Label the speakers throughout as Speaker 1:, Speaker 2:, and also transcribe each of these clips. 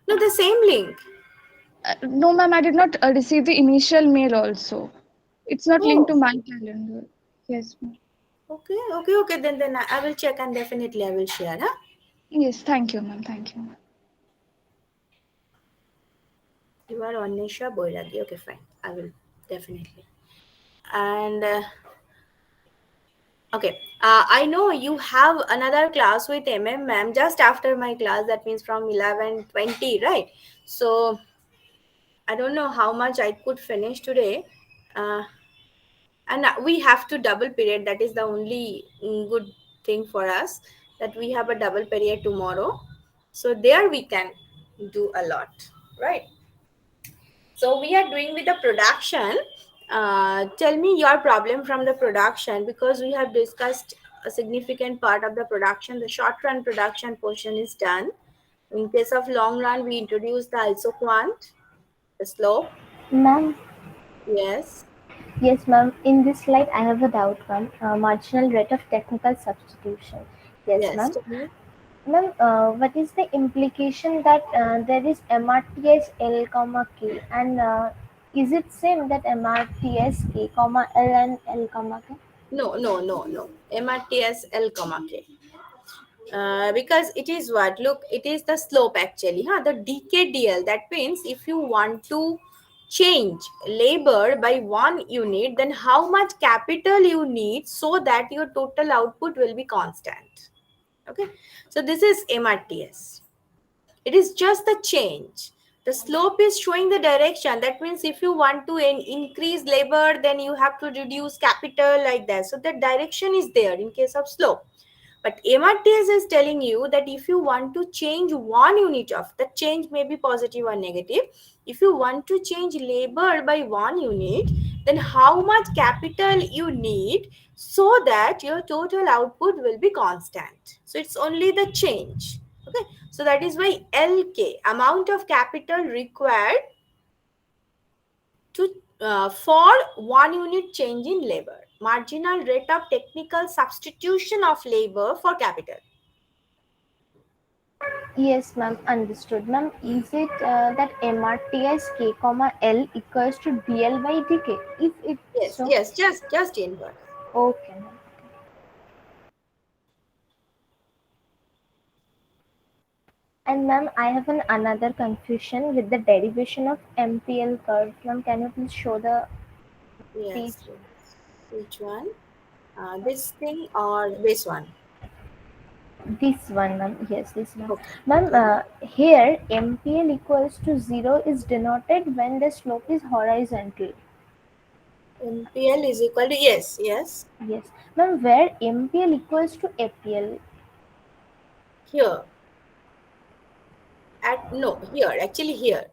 Speaker 1: No, the same link.
Speaker 2: No, ma'am, I did not receive the initial mail also. It's not linked to
Speaker 1: Oh,
Speaker 2: my calendar. Yes, ma'am.
Speaker 1: okay. Then I will check and definitely I will share. Huh?
Speaker 2: Yes, thank you, ma'am. Thank you, ma'am.
Speaker 1: You are Anisha Boiragi. Okay, fine. I will definitely. And okay, I know you have another class with ma'am just after my class. That means from 11:20, right? So I don't know how much I could finish today. Uh, and we have to double period. That is the only good thing for us, that we have a double period tomorrow. So there we can do a lot, right? So we are doing with the production. Tell me your problem from the production, because we have discussed a significant part of the production. The short run production portion is done. In case of long run, we introduce the isoquant, the slope.
Speaker 3: Ma'am,
Speaker 1: Yes,
Speaker 3: yes, ma'am. In this slide, I have a doubt, ma'am. Marginal rate of technical substitution. Yes,
Speaker 1: yes.
Speaker 3: ma'am.
Speaker 1: Tell me.
Speaker 3: Ma'am, what is the implication that there is MRTS L, comma K, and is it same that MRTS K, comma L and L, comma K?
Speaker 1: No. MRTS L comma K. Because it is what? Look, it is the slope actually. Huh? The DKDL. That means if you want to change labor by 1 unit, then how much capital you need so that your total output will be constant. Okay. So this is MRTS. It is just the change. The slope is showing the direction. That means if you want to increase labor, then you have to reduce capital, like that. So the direction is there in case of slope. But MRTS is telling you that if you want to change 1 unit of, the change may be positive or negative. If you want to change labor by 1 unit, then how much capital you need so that your total output will be constant. So it's only the change. Okay. So that is why LK, amount of capital required to for 1 unit change in labor. Marginal rate of technical substitution of labor for capital.
Speaker 3: Yes, ma'am. Understood, ma'am. Is it that MRTS K, comma L equals to DL by DK? If it
Speaker 1: Yes,
Speaker 3: so,
Speaker 1: yes, just inverse.
Speaker 3: okay, ma'am. And ma'am, I have another confusion with the derivation of MPL curve. Ma'am, can you please show the page?
Speaker 1: Yes, yes. Which one? This thing or this one?
Speaker 3: This one, ma'am. Yes, this one.
Speaker 1: Okay,
Speaker 3: Ma'am,
Speaker 1: okay.
Speaker 3: here MPL equals to 0 is denoted when the slope is horizontal.
Speaker 1: MPL is equal to, yes, yes.
Speaker 3: Yes. Ma'am, where MPL equals to APL.
Speaker 1: Here at no here actually here.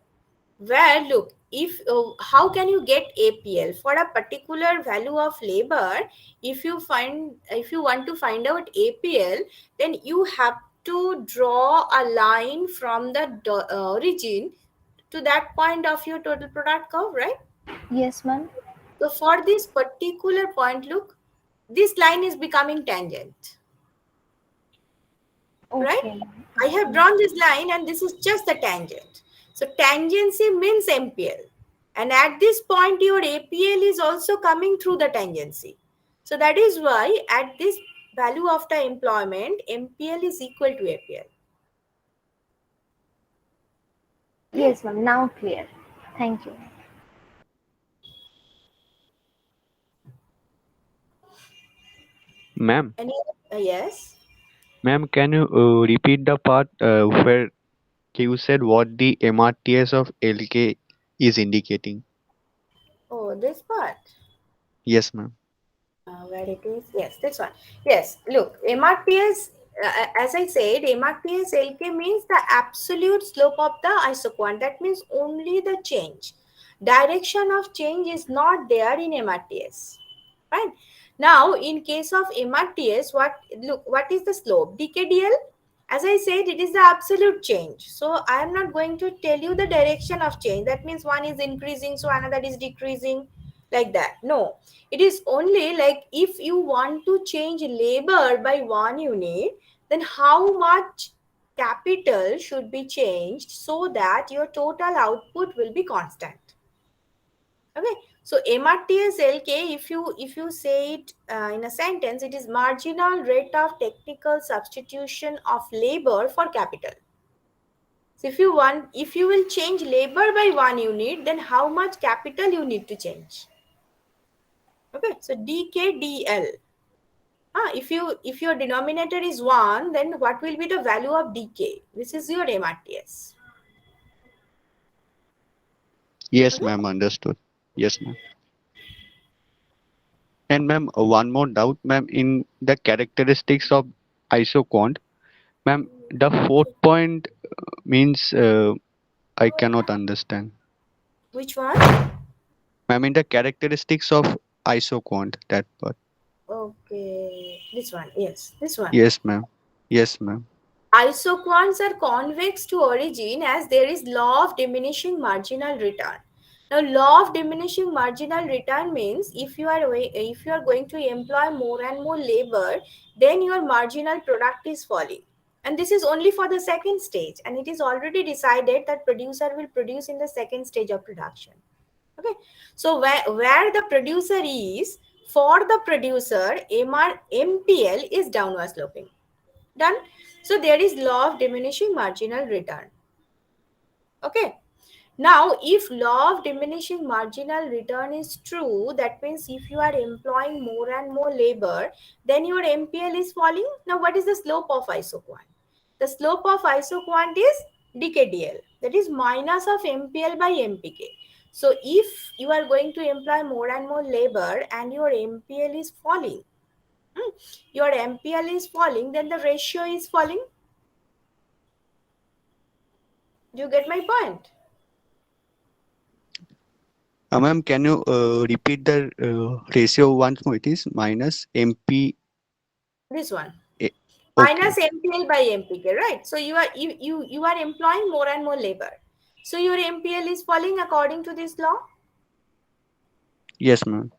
Speaker 1: Where look, if how can you get APL for a particular value of labor? If you want to find out APL, then you have to draw a line from the origin to that point of your total product curve, right?
Speaker 3: Yes, ma'am.
Speaker 1: So for this particular point, look, this line is becoming tangent, right?
Speaker 3: Okay, ma'am.
Speaker 1: I have
Speaker 3: Okay.
Speaker 1: drawn this line and this is just the tangent. So tangency means MPL. And at this point, your APL is also coming through the tangency. So that is why at this value of the employment, MPL is equal to APL. Clear?
Speaker 3: Yes, ma'am. Now clear. Thank you.
Speaker 4: Ma'am,
Speaker 1: Any, yes.
Speaker 4: ma'am, can you repeat the part where you said what the MRTS of LK is indicating?
Speaker 1: Oh, this part.
Speaker 4: Yes, ma'am.
Speaker 1: Where it is? Yes, this one. Yes, look, MRTS, as I said, MRTS LK means the absolute slope of the isoquant. That means only the change. Direction of change is not there in MRTS. Right? Now, in case of MRTS, what is the slope? DKDL? As I said, it is the absolute change. So I am not going to tell you the direction of change. That means one is increasing, so another is decreasing, like that. No, it is only like if you want to change labor by 1 unit, then how much capital should be changed so that your total output will be constant. Okay, so MRTS LK, if you say it in a sentence, it is marginal rate of technical substitution of labor for capital. So if you will change labor by 1 unit, then how much capital you need to change? Okay, so DKDL. If your denominator is 1, then what will be the value of DK? This is your MRTS.
Speaker 4: Yes,
Speaker 1: Okay.
Speaker 4: ma'am. Understood. Yes, ma'am. And ma'am, one more doubt, ma'am. In the characteristics of isoquant, ma'am, the fourth point means I cannot understand.
Speaker 1: Which one?
Speaker 4: Ma'am, in the characteristics of isoquant, that part.
Speaker 1: Okay, this one. Yes, this one.
Speaker 4: Yes, ma'am. Yes, ma'am.
Speaker 1: Isoquants are convex to origin as there is law of diminishing marginal return. Now, law of diminishing marginal return means if you are going to employ more and more labor, then your marginal product is falling. And this is only for the second stage, and it is already decided that producer will produce in the second stage of production. Okay, so where the producer is, for the producer, MPL is downward sloping. Done. So there is law of diminishing marginal return. Okay. Now, if law of diminishing marginal return is true, that means if you are employing more and more labor, then your MPL is falling. Now, what is the slope of isoquant? The slope of isoquant is DKDL, that is minus of MPL by MPK. So, if you are going to employ more and more labor and your MPL is falling, your MPL is falling, then the ratio is falling. Do you get my point?
Speaker 4: Ma'am, can you repeat the ratio once more? It is minus MP.
Speaker 1: This one.
Speaker 4: Okay.
Speaker 1: Minus MPL by MPK, right? So you are employing more and more labor. So your MPL is falling according to this law.
Speaker 4: Yes, ma'am.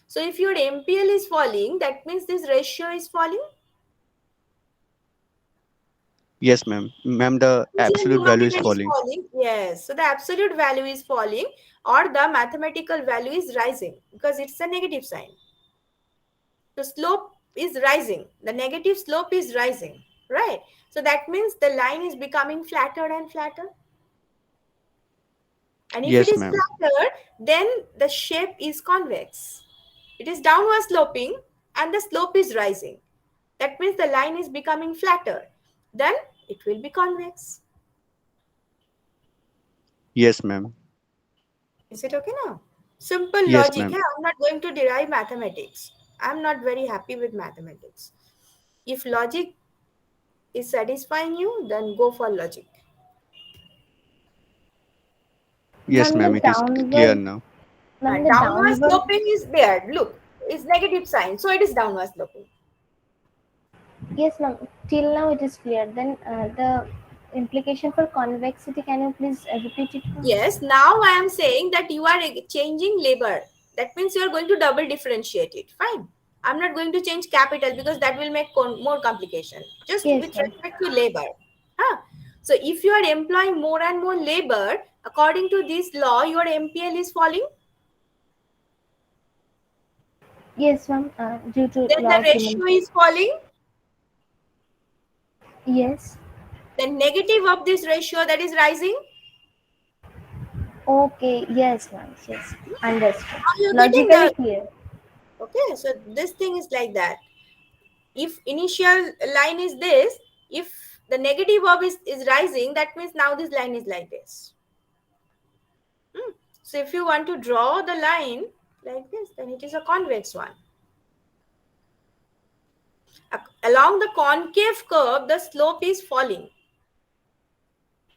Speaker 1: So if your MPL is falling, that means this ratio is falling.
Speaker 4: Yes, ma'am. Ma'am, the
Speaker 1: If your
Speaker 4: absolute value is
Speaker 1: numerator is
Speaker 4: falling.
Speaker 1: falling, yes. So the absolute value is falling or the mathematical value is rising because it's a negative sign. The slope is rising. The negative slope is rising, right? So that means the line is becoming flatter and flatter. And if it
Speaker 4: Yes,
Speaker 1: is
Speaker 4: ma'am.
Speaker 1: flatter, then the shape is convex. It is downward sloping and the slope is rising. That means the line is becoming flatter. Then it will be convex.
Speaker 4: Yes, ma'am.
Speaker 1: Is it okay now? Simple
Speaker 4: Yes,
Speaker 1: logic.
Speaker 4: ma'am.
Speaker 1: Yeah, I'm not going to derive mathematics. I'm not very happy with mathematics. If logic is satisfying you, then go for logic.
Speaker 4: Yes,
Speaker 3: Ma'am,
Speaker 4: ma'am.
Speaker 3: the
Speaker 4: It is clear
Speaker 3: downward,
Speaker 4: now.
Speaker 3: ma'am, the
Speaker 1: Downward
Speaker 3: downward,
Speaker 1: sloping is there. Look, it's negative sign. So it is downward sloping.
Speaker 3: yes, ma'am. Till now it is clear. Then the implication for convexity, can you please repeat it, ma'am?
Speaker 1: Yes, now I am saying that you are changing labor. That means you are going to double differentiate it. Fine. I'm not going to change capital because that will make more complication. Just
Speaker 3: Yes,
Speaker 1: with
Speaker 3: ma'am.
Speaker 1: respect to labor. Huh? So if you are employing more and more labor, according to this law, your MPL is falling.
Speaker 3: Yes, ma'am. Due to
Speaker 1: Then the
Speaker 3: law of
Speaker 1: ratio
Speaker 3: diminishing.
Speaker 1: is falling.
Speaker 3: Yes.
Speaker 1: The negative of this ratio that is rising.
Speaker 3: Okay. Yes, ma'am. Yes. Understood.
Speaker 1: Are you getting
Speaker 3: Logically
Speaker 1: the
Speaker 3: clear.
Speaker 1: okay? So this thing is like that. If initial line is this, if the negative of is rising, that means now this line is like this. So if you want to draw the line like this, then it is a convex one. Along the concave curve, the slope is falling.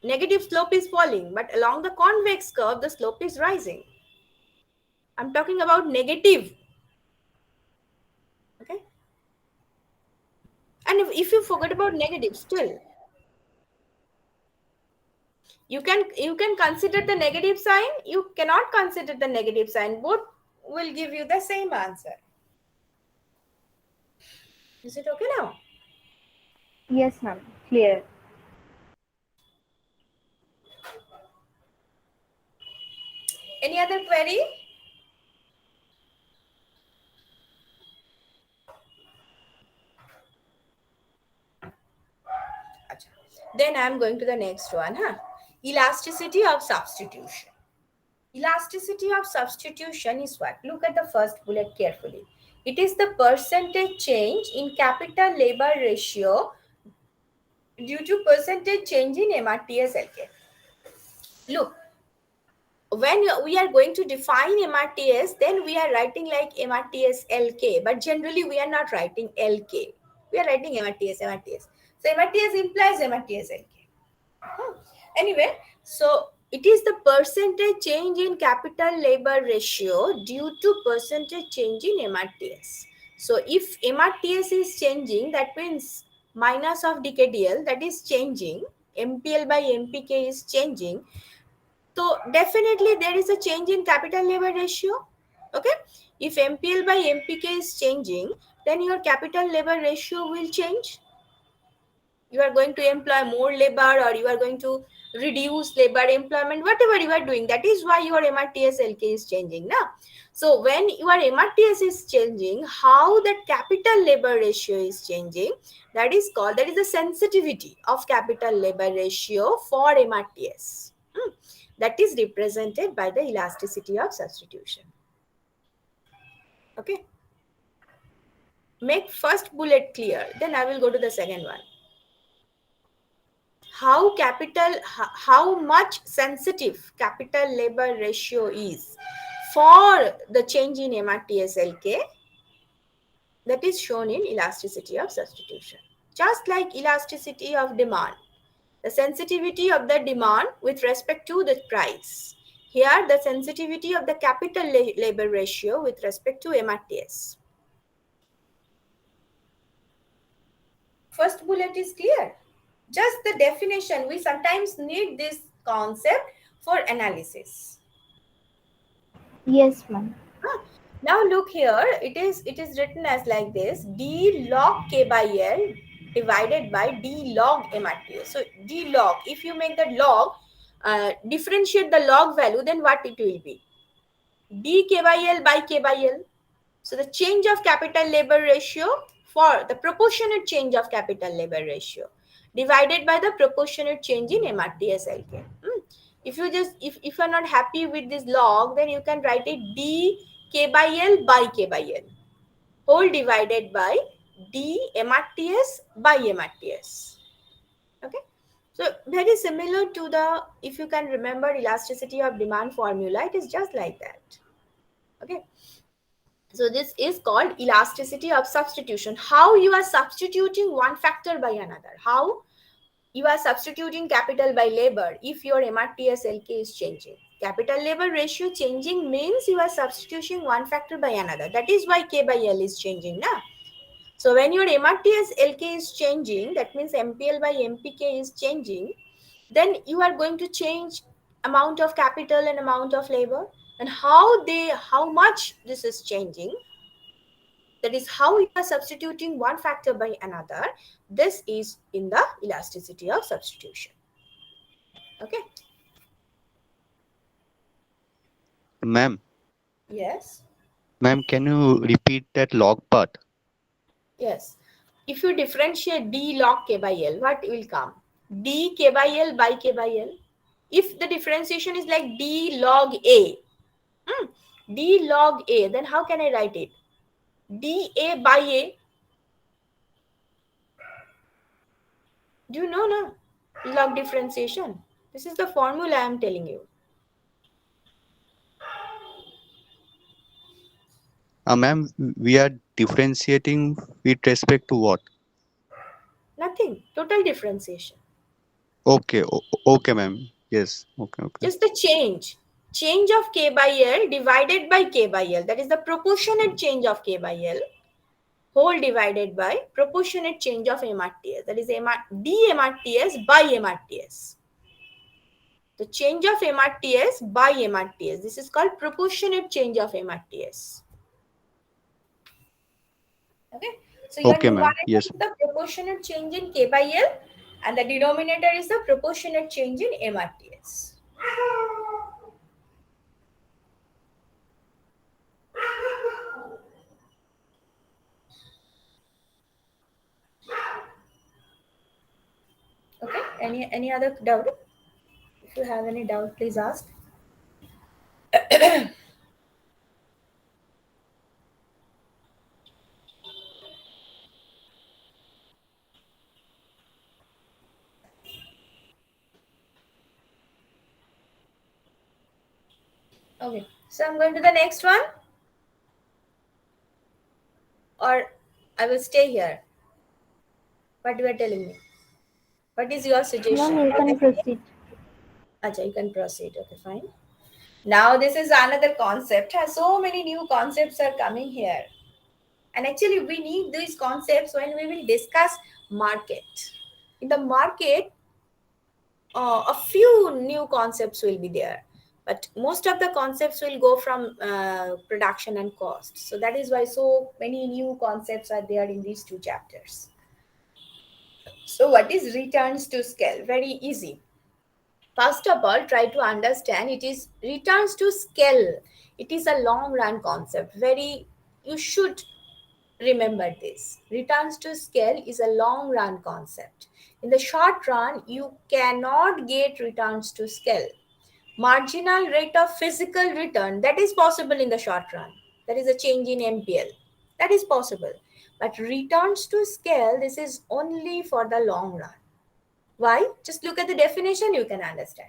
Speaker 1: Negative slope is falling, but along the convex curve, the slope is rising. I'm talking about negative. Okay. And if you forget about negative still, you can consider the negative sign, you cannot consider the negative sign. Both will give you the same answer. Is it okay now?
Speaker 3: Yes, ma'am. Clear.
Speaker 1: Any other query? Acha. Then I am going to the next one. Elasticity of substitution. Elasticity of substitution is what? Look at the first bullet carefully. It is the percentage change in capital labor ratio due to percentage change in MRTS LK. Look, when we are going to define MRTS, then we are writing like MRTS LK, but generally we are not writing LK. We are writing MRTS. So MRTS implies MRTS LK. Anyway, so it is the percentage change in capital labor ratio due to percentage change in MRTS. So if MRTS is changing, that means minus of DKDL, that is changing. MPL by MPK is changing. So definitely there is a change in capital labor ratio. Okay. If MPL by MPK is changing, then your capital labor ratio will change. You are going to employ more labor, or you are going to reduce labor employment, whatever you are doing. That is why your MRTS LK is changing now. So when your MRTS is changing, how the capital labor ratio is changing, that is the sensitivity of capital labor ratio for MRTS. That is represented by the elasticity of substitution. Okay. Make first bullet clear, then I will go to the second one. How much sensitive capital labor ratio is for the change in MRTS LK, that is shown in elasticity of substitution. Just like elasticity of demand, the sensitivity of the demand with respect to the price. Here, the sensitivity of the capital labor ratio with respect to MRTS. First bullet is clear. Just the definition. We sometimes need this concept for analysis.
Speaker 3: Yes, ma'am.
Speaker 1: Now look here. It is written as like this: D log K by L divided by D log MRTS. So D log. If you make the log, differentiate the log value, then what it will be? D K by L by K by L. So the change of capital labor ratio for the proportionate change of capital labor ratio divided by the proportionate change in MRTS LK. If you are not happy with this log, then you can write it D K by L by K by L whole divided by D MRTS by MRTS. Okay. So very similar to the, if you can remember, elasticity of demand formula, it is just like that. Okay. So this is called elasticity of substitution. How you are substituting one factor by another. How you are substituting capital by labor if your MRTS LK is changing. Capital labor ratio changing means you are substituting one factor by another. That is why K by L is changing now. So when your MRTS LK is changing, that means MPL by MPK is changing, then you are going to change amount of capital and amount of labor, and how much this is changing. That is how you are substituting one factor by another. This is in the elasticity of substitution. Okay.
Speaker 4: Ma'am,
Speaker 1: Yes.
Speaker 4: ma'am, can you repeat that log part?
Speaker 1: Yes. If you differentiate D log K by L, what will come? D K by L by K by L. If the differentiation is like D log A, D log A, then how can I write it? dA by A. Do you know no? Log differentiation. This is the formula I am telling you.
Speaker 4: Ma'am, we are differentiating with respect to what?
Speaker 1: Nothing. Total differentiation.
Speaker 4: Okay, okay, ma'am. Yes, okay.
Speaker 1: Just the change. Change of K by L divided by K by L. That is the proportionate change of K by L whole divided by proportionate change of MRTS. That is D MRTS by MRTS. The change of MRTS by MRTS. This is called proportionate change of MRTS. Okay. So your
Speaker 4: Okay, ma'am.
Speaker 1: numerator
Speaker 4: Yes.
Speaker 1: is the proportionate change in K by L, and the denominator is the proportionate change in MRTS. Any other doubt? If you have any doubt, please ask. Okay, so I'm going to the next one, or I will stay here. What you are telling me? What is your suggestion?
Speaker 3: Ma'am, you can proceed.
Speaker 1: Acha, you can proceed. Okay, fine. Now this is another concept. So many new concepts are coming here, and actually we need these concepts when we will discuss market. In the market, a few new concepts will be there, but most of the concepts will go from production and cost. So that is why so many new concepts are there in these two chapters. So what is returns to scale? Very easy. First of all, try to understand it is returns to scale. It is a long run concept. Very, you should remember this. Returns to scale is a long run concept. In the short run, you cannot get returns to scale. Marginal rate of physical return, that is possible in the short run. That is a change in MPL. That is possible. But returns to scale, this is only for the long run. Why? Just look at the definition, you can understand.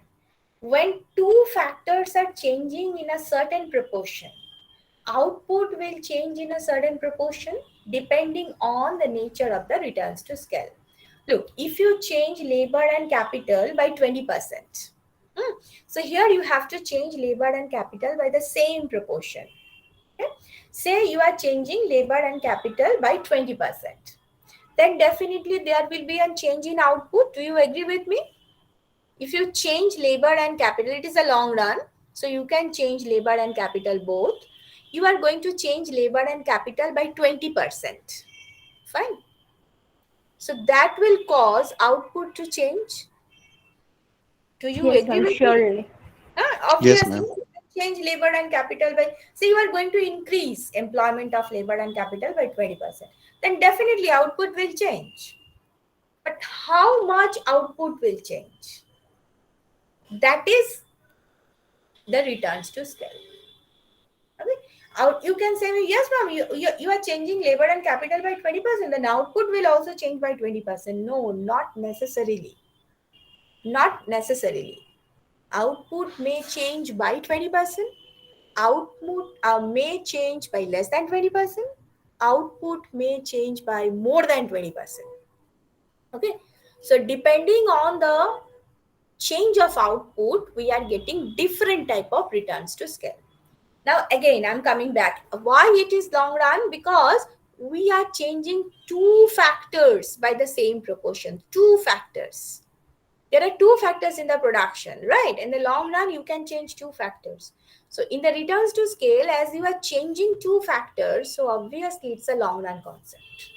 Speaker 1: When two factors are changing in a certain proportion, output will change in a certain proportion depending on the nature of the returns to scale. Look, if you change labor and capital by 20%, so here you have to change labor and capital by the same proportion. Okay? Say you are changing labor and capital by 20%. Then definitely there will be a change in output. Do you agree with me? If you change labor and capital, it is a long run. So you can change labor and capital both. You are going to change labor and capital by 20%. Fine. So that will cause output to change. Do you
Speaker 3: Yes,
Speaker 1: agree
Speaker 3: ma'am,
Speaker 1: with me?
Speaker 3: surely.
Speaker 4: Yes,
Speaker 1: Obviously,
Speaker 4: ma'am.
Speaker 1: you can change labor and capital by, say you are going to increase employment of labor and capital by 20%. Then definitely output will change. But how much output will change? That is the returns to scale. Okay? You can say, yes, ma'am, you are changing labor and capital by 20%, then output will also change by 20%. No, not necessarily. Not necessarily. Output may change by 20%. Output may change by less than 20%. Output may change by more than 20%. Okay. So depending on the change of output, we are getting different type of returns to scale. Now again, I'm coming back. Why it is long run? Because we are changing two factors by the same proportion. Two factors. There are two factors in the production, right? In the long run, you can change two factors. So in the returns to scale, as you are changing two factors, so obviously it's a long run concept.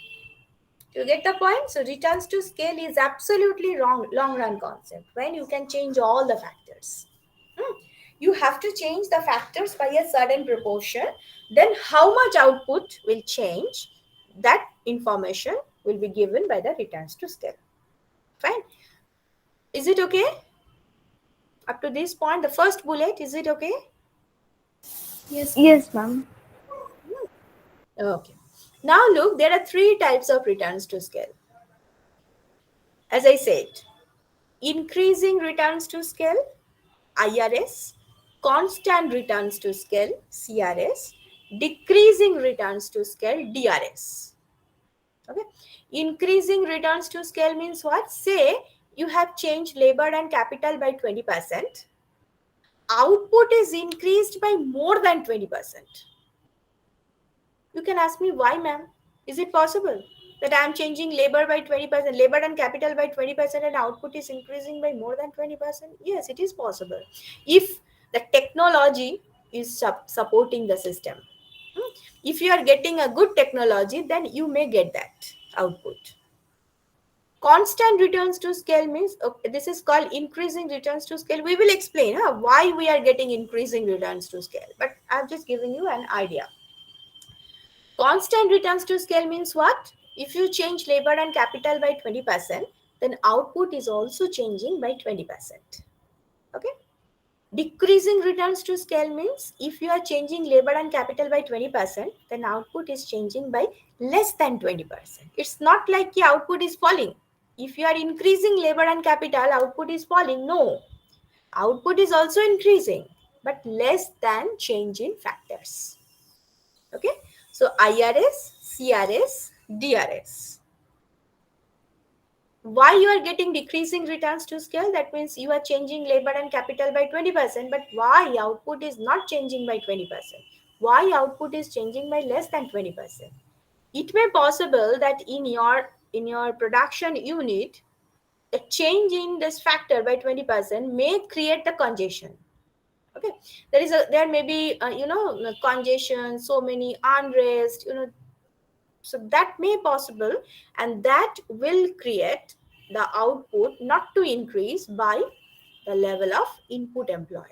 Speaker 1: You get the point? So returns to scale is absolutely wrong, long run concept when you can change all the factors. You have to change the factors by a certain proportion. Then how much output will change, that information will be given by the returns to scale. Fine. Is it okay? Up to this point, the first bullet, is it okay?
Speaker 3: Yes, ma'am.
Speaker 1: Okay. Now look, there are three types of returns to scale. As I said, increasing returns to scale, IRS, constant returns to scale, CRS, decreasing returns to scale, DRS. Okay. Increasing returns to scale means what? Say you have changed labor and capital by 20%. Output is increased by more than 20%. You can ask me why, ma'am? Is it possible that I am changing labor by 20%, labor and capital by 20%, and output is increasing by more than 20%? Yes, it is possible. If the technology is supporting the system. If you are getting a good technology, then you may get that output. Constant returns to scale means, this is called increasing returns to scale. We will explain why we are getting increasing returns to scale, but I'm just giving you an idea. Constant returns to scale means what? If you change labor and capital by 20%, then output is also changing by 20%. Okay. Decreasing returns to scale means if you are changing labor and capital by 20%, then output is changing by less than 20%. It's not like the output is falling. If you are increasing labor and capital, output is falling. No, output is also increasing, but less than change in factors. Okay, so IRS, CRS, DRS. Why you are getting decreasing returns to scale? That means you are changing labor and capital by 20%, but why output is not changing by 20%? Why output is changing by less than 20%? It may possible that in your production unit, a change in this factor by 20% may create the congestion. Okay, there may be congestion, so many unrest, so that may possible, and that will create the output not to increase by the level of input employed.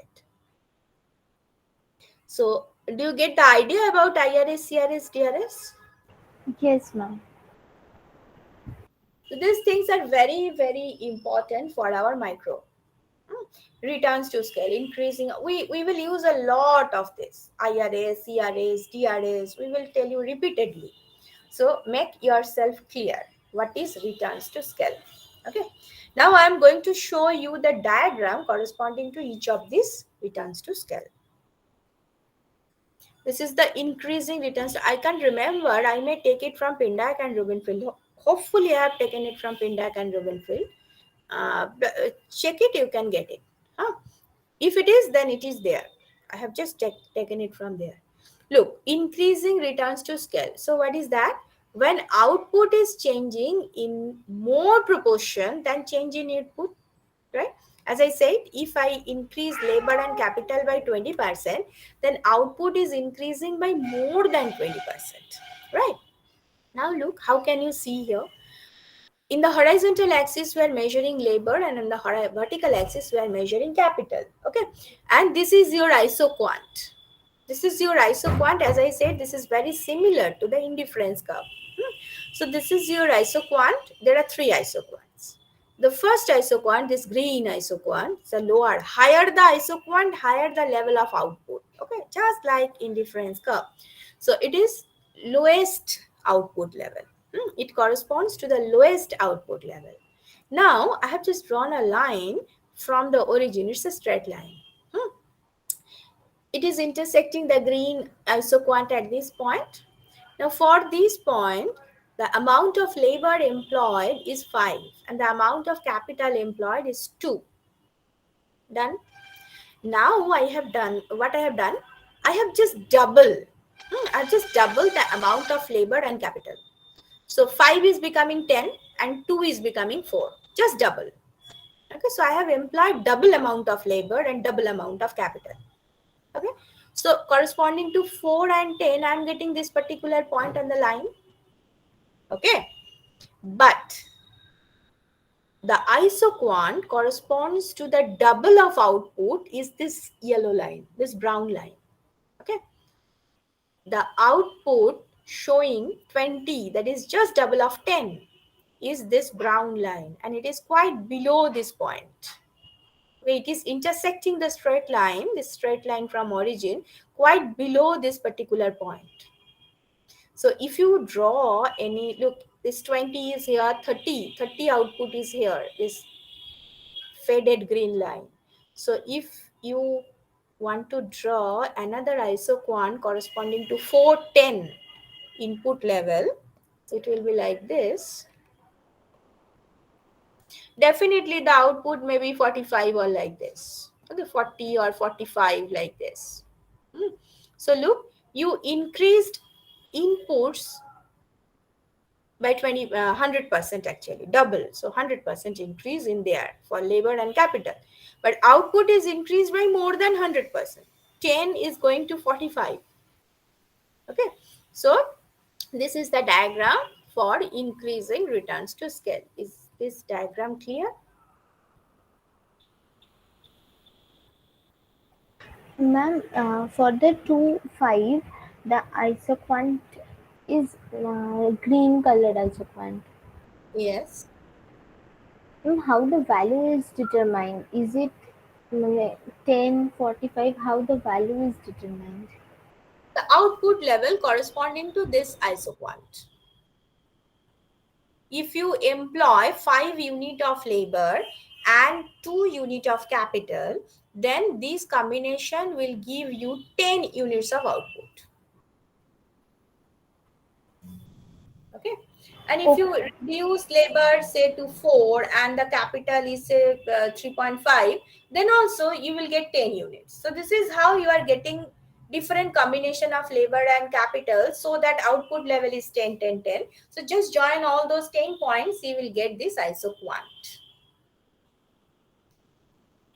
Speaker 1: So do you get the idea about IRS, CRS, DRS?
Speaker 3: Yes, ma'am.
Speaker 1: So these things are very, very important for our micro. Returns to scale, increasing. We will use a lot of this IRS, CRS, DRS. We will tell you repeatedly. So make yourself clear what is returns to scale. Okay. Now I am going to show you the diagram corresponding to each of these returns to scale. This is the increasing returns. I can't remember. I may take it from Pindak and Rubenfield. Hopefully, I have taken it from Pindak and Rubenfield. Check it. You can get it. Huh? If it is, then it is there. I have just taken it from there. Look, increasing returns to scale. So what is that? When output is changing in more proportion than change in input, right? As I said, if I increase labor and capital by 20%, then output is increasing by more than 20%, right? Now look, how can you see here? In the horizontal axis, we are measuring labor, and in the vertical axis, we are measuring capital. Okay, and this is your isoquant. This is your isoquant. As I said, this is very similar to the indifference curve. So this is your isoquant. There are three isoquants. The first isoquant, this green isoquant, the lower, higher the isoquant, higher the level of output. Okay, just like indifference curve. So it is lowest output level. It corresponds to the lowest output level. Now I have just drawn a line from the origin. It's a straight line. It is intersecting the green isoquant at this point. Now for this point, the amount of labor employed is 5 and the amount of capital employed is 2. Done. Now I have done what I have done. I have just doubled. I've just doubled the amount of labor and capital. So 5 is becoming 10 and 2 is becoming 4. Just double. Okay, so I have employed double amount of labor and double amount of capital. Okay, so corresponding to 4 and 10, I am getting this particular point on the line. Okay, but the isoquant corresponds to the double of output is this yellow line, this brown line. Okay, the output showing 20, that is just double of 10, is this brown line, and it is quite below this point. It is intersecting the straight line, this straight line from origin, quite below this particular point. So if you draw any, look, this 20 is here, 30 output is here, this faded green line. So if you want to draw another isoquant corresponding to 410 input level, it will be like this. Definitely the output may be 45 or like this. Okay, 40 or 45 like this. So look, you increased inputs by 100% actually, double. So 100% increase in there for labor and capital. But output is increased by more than 100%. 10 is going to 45. Okay, so this is the diagram for increasing returns to scale. Is this diagram clear?
Speaker 3: Ma'am, for the 2 5, the isoquant is green colored isoquant.
Speaker 1: Yes.
Speaker 3: How the value is determined? Is it 10, 45? How the value is determined?
Speaker 1: The output level corresponding to this isoquant. If you employ 5 unit of labor and 2 unit of capital, then this combination will give you 10 units of output. Okay, and if you
Speaker 3: Okay.
Speaker 1: reduce labor say to 4 and the capital is say 3.5, then also you will get 10 units. So this is how you are getting different combination of labor and capital, so that output level is 10, 10, 10. So just join all those 10 points, you will get this isoquant.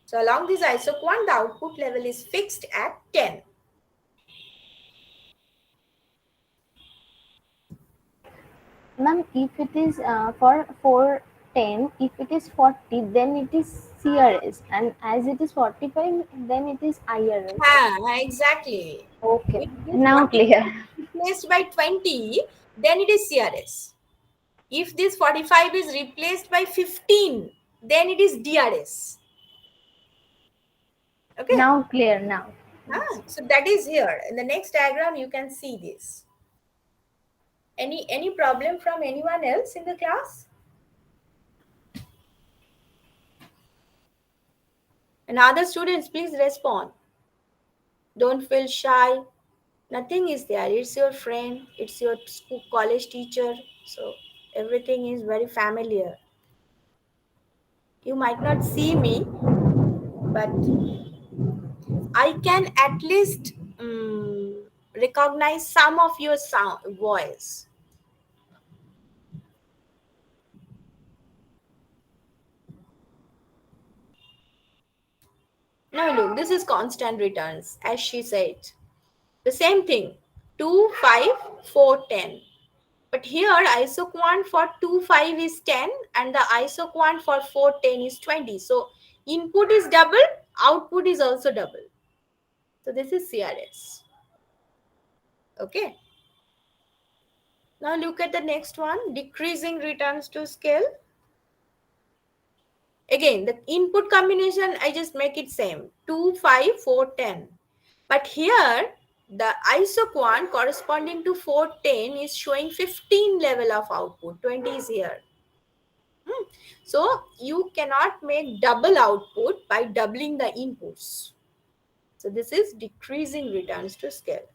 Speaker 1: So along this isoquant, the output level is fixed at 10.
Speaker 3: Ma'am, if it is for 410, if it is 40, then it is CRS, and as it is 45, then it is IRS.
Speaker 1: Exactly.
Speaker 3: Okay,
Speaker 1: If this
Speaker 3: now
Speaker 1: 45
Speaker 3: clear.
Speaker 1: is replaced by 20, then it is CRS. If this 45 is replaced by 15, then it is DRS. Okay.
Speaker 3: Now clear now.
Speaker 1: So that is here. In the next diagram, you can see this. Any problem from anyone else in the class? And other students, please respond. Don't feel shy. Nothing is there. It's your friend. It's your school, college teacher. So everything is very familiar. You might not see me, but I can at least recognize some of your sound voice. Now look, this is constant returns, as she said. The same thing, 2, 5, 4, 10. But here isoquant for 2, 5 is 10 and the isoquant for 4, 10 is 20. So input is double, output is also double. So this is CRS. Okay. Now look at the next one, decreasing returns to scale. Again, the input combination, I just make it same, 2, 5, 4, 10. But here, the isoquant corresponding to 4, 10 is showing 15 level of output, 20 is here. So you cannot make double output by doubling the inputs. So this is decreasing returns to scale.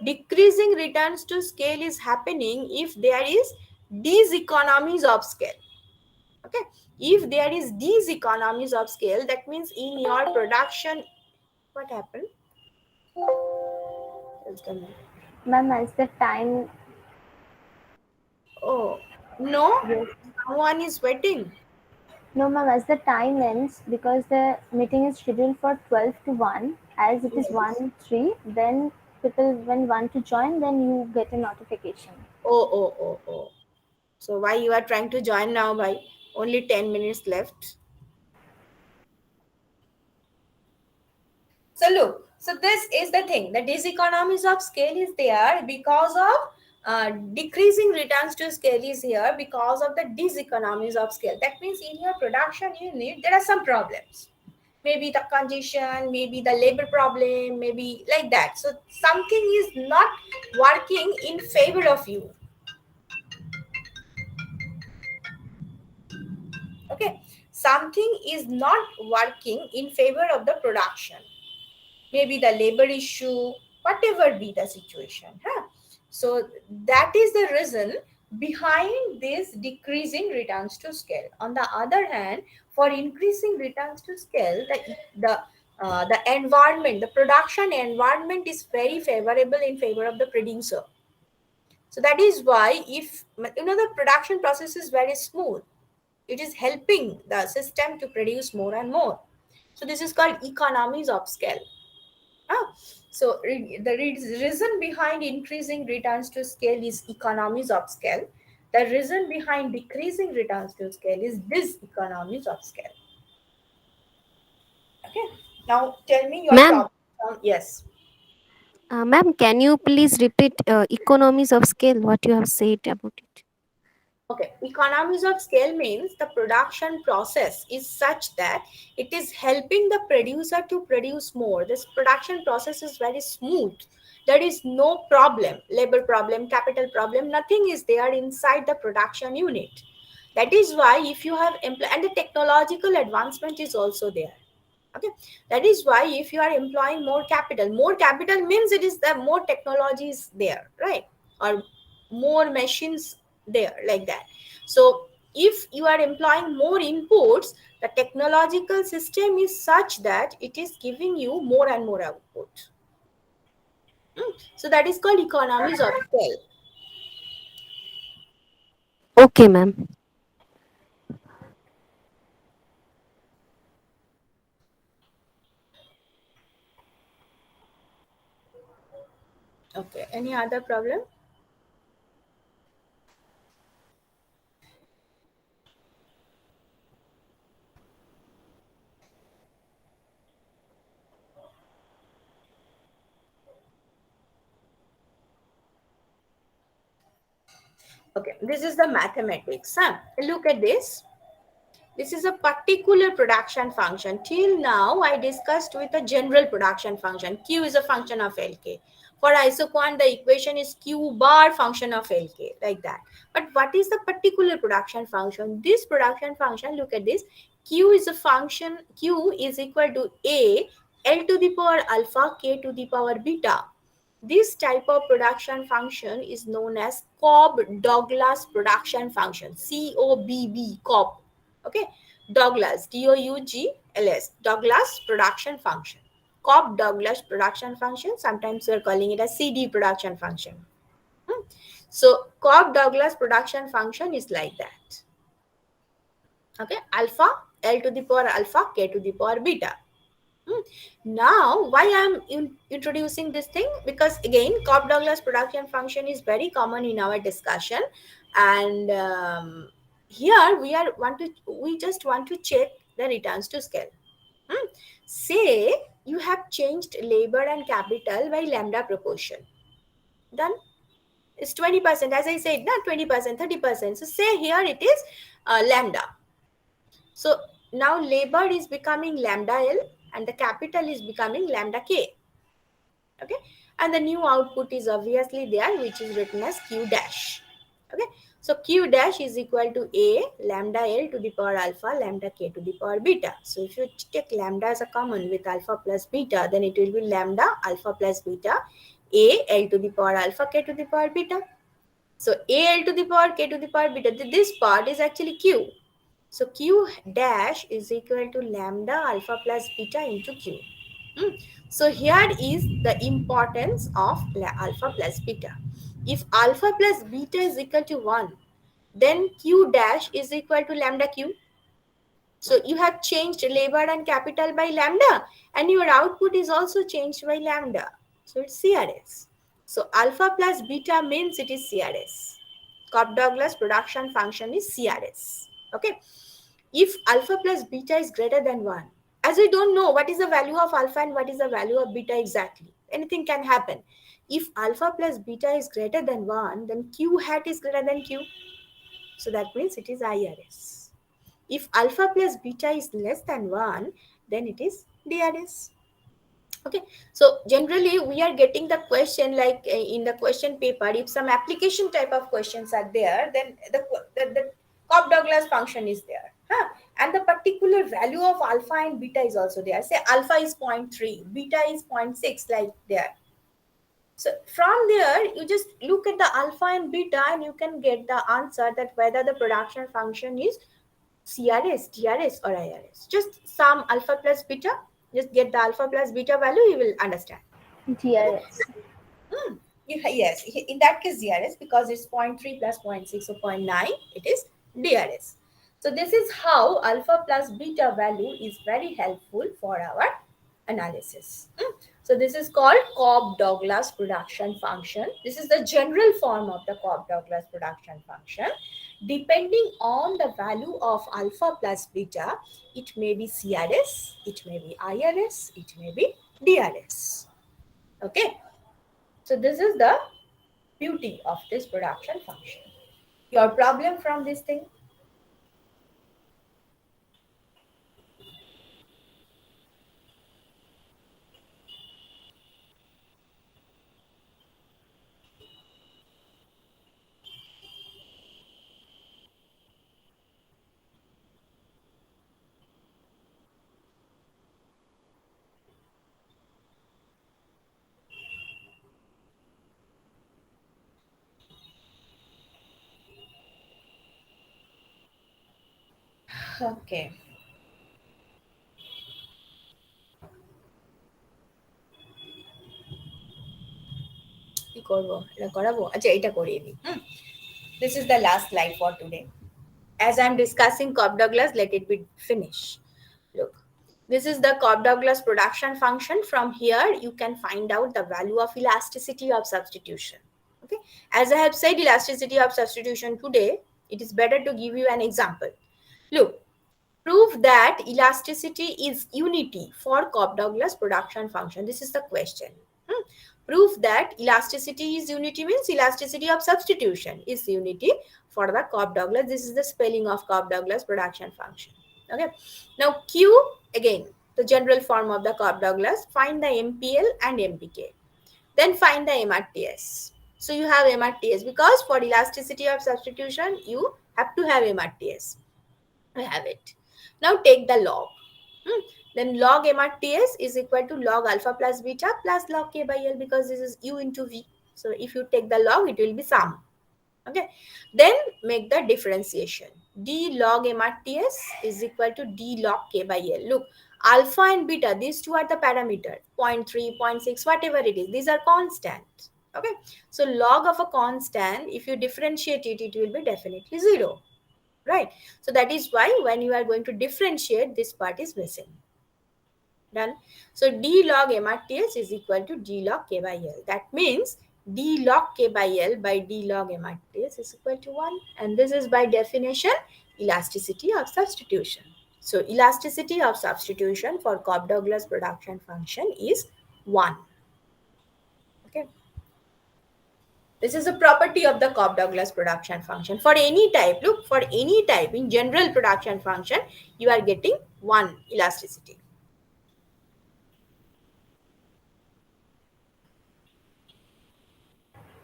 Speaker 1: Decreasing returns to scale is happening if there is diseconomies of scale. Okay, if there is these economies of scale, that means in your production, what happened? Just a minute.
Speaker 3: Ma'am, as the time,
Speaker 1: Oh, no,
Speaker 3: yes.
Speaker 1: someone is waiting.
Speaker 3: No, ma'am, as the time ends, because the meeting is scheduled for 12 to 1, as it is
Speaker 1: Yes.
Speaker 3: 1 3, then people, when want to join, then you get a notification.
Speaker 1: Oh. So why you are trying to join now? By only 10 minutes left. So look, so this is the thing. The diseconomies of scale is there because of decreasing returns to scale is here because of the diseconomies of scale. That means in your production unit, there are some problems. Maybe the congestion, maybe the labor problem, maybe like that. So something is not working in favor of you. Okay, something is not working in favor of the production. Maybe the labor issue, whatever be the situation. Huh? So that is the reason behind this decreasing returns to scale. On the other hand, for increasing returns to scale, the environment, the production environment is very favorable in favor of the producer. So that is why if the production process is very smooth, it is helping the system to produce more and more. So this is called economies of scale. Ah, so the reason behind increasing returns to scale is economies of scale. The reason behind decreasing returns to scale is diseconomies of scale. Okay. Now tell me your
Speaker 5: Ma'am,
Speaker 1: problem. Yes.
Speaker 5: ma'am, can you please repeat economies of scale? What you have said about it?
Speaker 1: Okay, economies of scale means the production process is such that it is helping the producer to produce more. This production process is very smooth. There is no problem, labor problem, capital problem, nothing is there inside the production unit. That is why if you have and the technological advancement is also there. Okay, that is why if you are employing more capital means it is the more technology is there, right? Or more machines there, like that. So if you are employing more inputs, the technological system is such that it is giving you more and more output. So that is called economies of scale.
Speaker 5: Okay, ma'am.
Speaker 1: Okay, any other problem? Okay, this is the mathematics. Look at this. This is a particular production function. Till now, I discussed with a general production function. Q is a function of LK. For isoquant, the equation is Q bar function of LK, like that. But what is the particular production function? This production function, look at this. Q is a function, Q is equal to A, L to the power alpha, K to the power beta. This type of production function is known as Cobb-Douglas production function, COBB, Cobb. Okay, Douglas, Douglas, Douglas production function. Cobb-Douglas production function, sometimes we are calling it a CD production function. So Cobb-Douglas production function is like that. Okay, alpha, L to the power alpha, K to the power beta. Now, why I'm introducing this thing? Because again, Cobb-Douglas production function is very common in our discussion, and here we just want to check the returns to scale. Say you have changed labor and capital by lambda proportion. Done. It's 20%, as I said, not 20%, 30%. So say here it is lambda. So now labor is becoming lambda L and the capital is becoming lambda K. Okay, and the new output is obviously there, which is written as Q dash. Okay, so Q dash is equal to A lambda L to the power alpha lambda K to the power beta. So if you take lambda as a common with alpha plus beta, then it will be lambda alpha plus beta A L to the power alpha K to the power beta. So A L to the power K to the power beta, this part is actually Q. So Q dash is equal to lambda alpha plus beta into Q. So here is the importance of alpha plus beta. If alpha plus beta is equal to 1, then Q dash is equal to lambda Q. So you have changed labor and capital by lambda, and your output is also changed by lambda. So it's CRS. So alpha plus beta means it is CRS. Cobb-Douglas production function is CRS. Okay. If alpha plus beta is greater than 1, as we don't know what is the value of alpha and what is the value of beta exactly, anything can happen. If alpha plus beta is greater than 1, then Q hat is greater than Q. So that means it is IRS. If alpha plus beta is less than 1, then it is DRS. Okay, so generally we are getting the question like in the question paper, if some application type of questions are there, then the Cobb-Douglas function is there. And the particular value of alpha and beta is also there. Say alpha is 0.3, beta is 0.6, like there. So from there, you just look at the alpha and beta and you can get the answer that whether the production function is CRS, DRS or IRS. Just sum alpha plus beta, just get the alpha plus beta value, you will understand.
Speaker 3: GRS.
Speaker 1: Yes, in that case DRS, because it's 0.3 plus 0.6 or 0.9, it is DRS. So this is how alpha plus beta value is very helpful for our analysis. So this is called Cobb-Douglas production function. This is the general form of the Cobb-Douglas production function. Depending on the value of alpha plus beta, it may be CRS, it may be IRS, it may be DRS. Okay. So this is the beauty of this production function. Your problem from this thing? Okay. কি করবো, এটা করাবো, আচ্ছা এটা করিয়ে দিই। This is the last slide for today. As I'm discussing Cobb-Douglas, let it be finished. Look, this is the Cobb-Douglas production function. From here, you can find out the value of elasticity of substitution. Okay, as I have said, elasticity of substitution today, it is better to give you an example. Look, prove that elasticity is unity for Cobb-Douglas production function. This is the question. Prove that elasticity is unity means elasticity of substitution is unity for the Cobb-Douglas. This is the spelling of Cobb-Douglas production function. Okay. Now Q, again, the general form of the Cobb-Douglas. Find the MPL and MPK. Then find the MRTS. So you have MRTS because for elasticity of substitution, you have to have MRTS. I have it. Now take the log. Then log MRTS is equal to log alpha plus beta plus log K by L, because this is U into V. So if you take the log, it will be sum. Okay. Then make the differentiation. D log MRTS is equal to D log K by L. Look, alpha and beta, these two are the parameter. 0.3, 0.6, whatever it is. These are constant. Okay. So log of a constant, if you differentiate it, it will be definitely 0. Right. So that is why when you are going to differentiate, this part is missing. Done. So D log MRTS is equal to D log K by L. That means D log K by L by D log MRTS is equal to 1. And this is by definition elasticity of substitution. So elasticity of substitution for Cobb-Douglas production function is 1. Okay. This is a property of the Cobb-Douglas production function. For any type, look, for any type in general production function, you are getting 1 elasticity.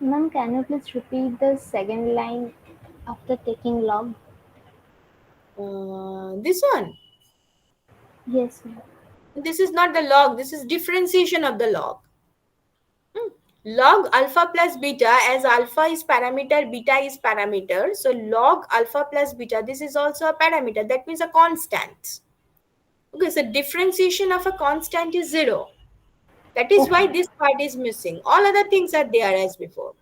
Speaker 3: Ma'am, can you please repeat the second line after taking log?
Speaker 1: This one.
Speaker 3: Yes, ma'am.
Speaker 1: This is not the log. This is differentiation of the log. Log alpha plus beta, as alpha is parameter, beta is parameter. So log alpha plus beta, this is also a parameter. That means a constant. Okay, so differentiation of a constant is 0. That is why this part is missing. All other things are there as before.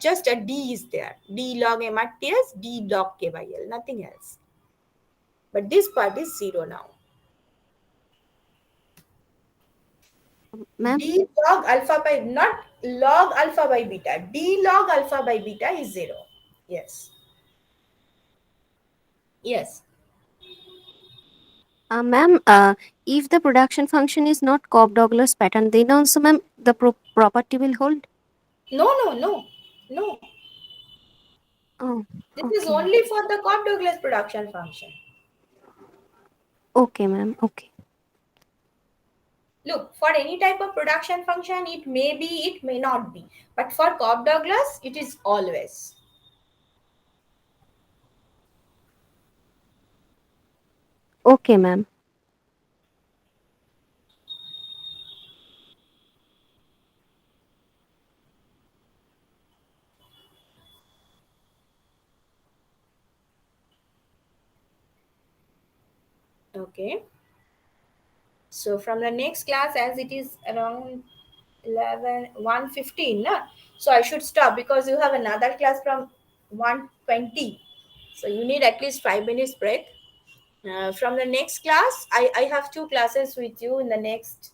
Speaker 1: Just a D is there. D log MRTS, D log K by L, nothing else. But this part is 0 now.
Speaker 5: Ma'am?
Speaker 1: D log alpha by, not log alpha by beta. D log alpha by beta is 0. Yes. Yes.
Speaker 5: Ma'am, if the production function is not Cobb-Douglas pattern, then also, ma'am, the property will hold?
Speaker 1: No.
Speaker 5: Oh,
Speaker 1: This is
Speaker 5: okay.
Speaker 1: only for the Cobb-Douglas production function.
Speaker 5: Okay, ma'am. Okay.
Speaker 1: Look, for any type of production function, it may be, it may not be. But for Cobb-Douglas, it is always.
Speaker 5: Okay, ma'am.
Speaker 1: Okay. So from the next class, as it is around 1:15, so I should stop because you have another class from 1:20. So you need at least 5 minutes break. From the next class, I have 2 classes with you in the next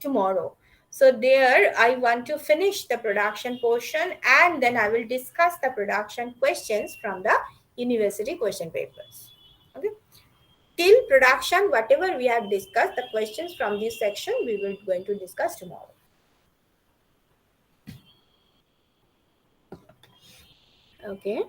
Speaker 1: tomorrow. So there I want to finish the production portion, and then I will discuss the production questions from the university question papers. Okay. Till production, whatever we have discussed, the questions from this section we will going to discuss tomorrow. Okay.